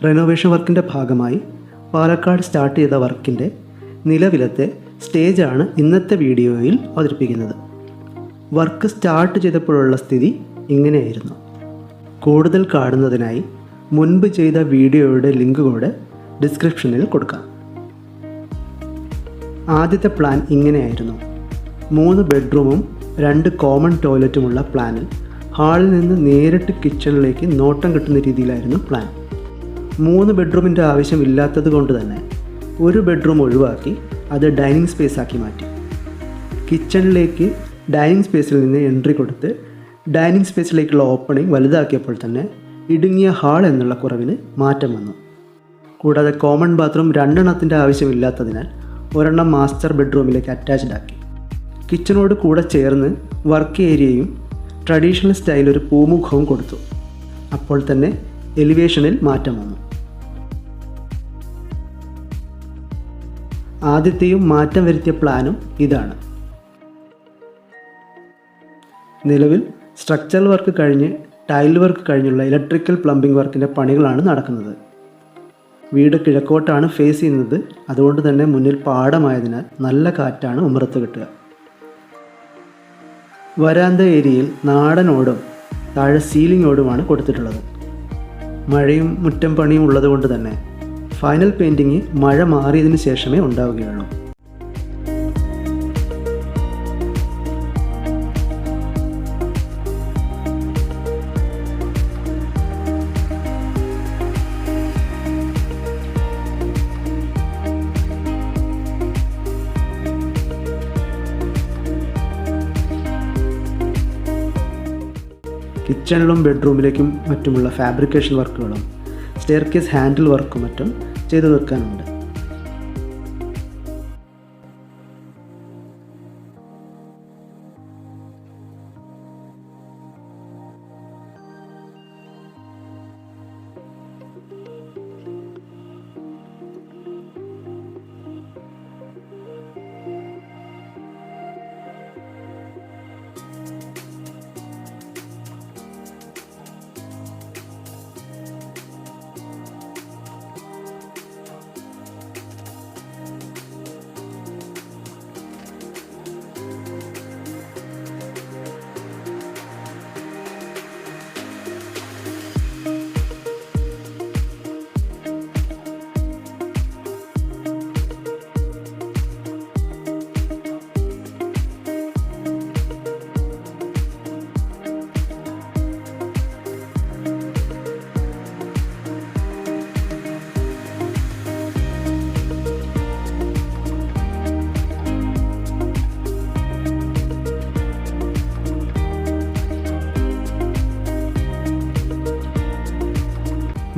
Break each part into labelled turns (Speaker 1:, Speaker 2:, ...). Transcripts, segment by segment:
Speaker 1: Renovation വർക്കിൻ്റെ ഭാഗമായി Palakkad start ചെയ്ത വർക്കിൻ്റെ നിലവിലത്തെ സ്റ്റേജാണ് ഇന്നത്തെ വീഡിയോയിൽ അവതരിപ്പിക്കുന്നത്. വർക്ക് സ്റ്റാർട്ട് ചെയ്തപ്പോഴുള്ള സ്ഥിതി ഇങ്ങനെയായിരുന്നു. കൂടുതൽ കാണുന്നതിനായി മുൻപ് ചെയ്ത വീഡിയോയുടെ ലിങ്ക് കൂടെ ഡിസ്ക്രിപ്ഷനിൽ കൊടുക്കാം. ആദ്യത്തെ പ്ലാൻ ഇങ്ങനെയായിരുന്നു. 3 ബെഡ്റൂമും 2 കോമൺ ടോയ്ലറ്റുമുള്ള പ്ലാനിൽ ഹാളിൽ നിന്ന് നേരിട്ട് കിച്ചണിലേക്ക് നോട്ടം കിട്ടുന്ന രീതിയിലായിരുന്നു പ്ലാൻ. 3 ബെഡ്റൂമിൻ്റെ ആവശ്യമില്ലാത്തത് കൊണ്ട് തന്നെ ഒരു ബെഡ്റൂം ഒഴിവാക്കി അത് ഡൈനിങ് സ്പേസ് ആക്കി മാറ്റി. കിച്ചണിലേക്ക് ഡൈനിങ് സ്പേസിൽ നിന്ന് എൻട്രി കൊടുത്ത് ഡൈനിങ് സ്പേസിലേക്കുള്ള ഓപ്പണിംഗ് വലുതാക്കിയപ്പോൾ തന്നെ ഇടുങ്ങിയ ഹാൾ എന്നുള്ള കുറവിന് മാറ്റം വന്നു. കൂടാതെ കോമൺ ബാത്റൂം 2 എണ്ണത്തിൻ്റെ ആവശ്യമില്ലാത്തതിനാൽ ഒരെണ്ണം മാസ്റ്റർ ബെഡ്റൂമിലേക്ക് അറ്റാച്ച്ഡ് ആക്കി. കിച്ചണോട് കൂടെ ചേർന്ന് വർക്ക് ഏരിയയും ട്രഡീഷണൽ സ്റ്റൈൽ ഒരു പൂമുഖവും കൊടുത്തു. അപ്പോൾ തന്നെ എലിവേഷനിൽ മാറ്റം വന്നു. ആദ്യത്തെയും മാറ്റം വരുത്തിയ പ്ലാനും ഇതാണ്. നിലവിൽ സ്ട്രക്ചറൽ വർക്ക് കഴിഞ്ഞ് ടൈൽ വർക്ക് കഴിഞ്ഞുള്ള ഇലക്ട്രിക്കൽ പ്ലംബിംഗ് വർക്കിൻ്റെ പണികളാണ് നടക്കുന്നത്. വീട് കിഴക്കോട്ടാണ് ഫേസ് ചെയ്യുന്നത്. അതുകൊണ്ട് തന്നെ മുന്നിൽ പാടമായതിനാൽ നല്ല കാറ്റാണ് ഉമ്മറത്ത് കിട്ടുക. വരാന്ത ഏരിയയിൽ നാടൻ ഓടും താഴെ സീലിംഗ് ഓടുമാണ് കൊടുത്തിട്ടുള്ളത്. മഴയും മുറ്റം പണിയും ഉള്ളതുകൊണ്ട് തന്നെ ഫൈനൽ പെയിൻറ്റിങ് മഴ മാറിയതിന് ശേഷമേ ഉണ്ടാവുകയുള്ളൂ. കിച്ചണിലും ബെഡ്റൂമിലേക്കും മറ്റുമുള്ള ഫാബ്രിക്കേഷൻ വർക്കുകളും സ്റ്റെയർകേസ് ഹാൻഡിൽ വർക്കും മറ്റും ചെയ്തു വെക്കാനുണ്ട്.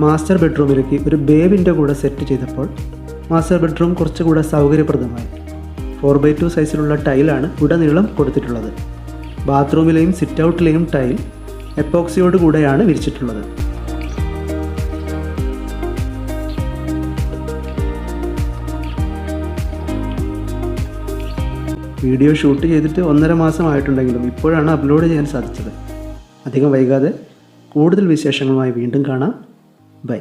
Speaker 1: മാസ്റ്റർ ബെഡ്റൂമിലേക്ക് ഒരു ബേ വിൻഡോ കൂടെ സെറ്റ് ചെയ്തപ്പോൾ മാസ്റ്റർ ബെഡ്റൂം കുറച്ചുകൂടെ സൗകര്യപ്രദമായി. 4x2 സൈസിലുള്ള ടൈലാണ് ഉടനീളം കൊടുത്തിട്ടുള്ളത്. ബാത്റൂമിലെയും സിറ്റ് ഔട്ടിലെയും ടൈൽ എപ്പോക്സിയോട് കൂടെയാണ് വിരിച്ചിട്ടുള്ളത്. വീഡിയോ ഷൂട്ട് ചെയ്തിട്ട് 1.5 മാസമായിട്ടുണ്ടെങ്കിലും ഇപ്പോഴാണ് അപ്ലോഡ് ചെയ്യാൻ സാധിച്ചത്. അധികം വൈകാതെ കൂടുതൽ വിശേഷങ്ങളുമായി വീണ്ടും കാണാം. ബൈ.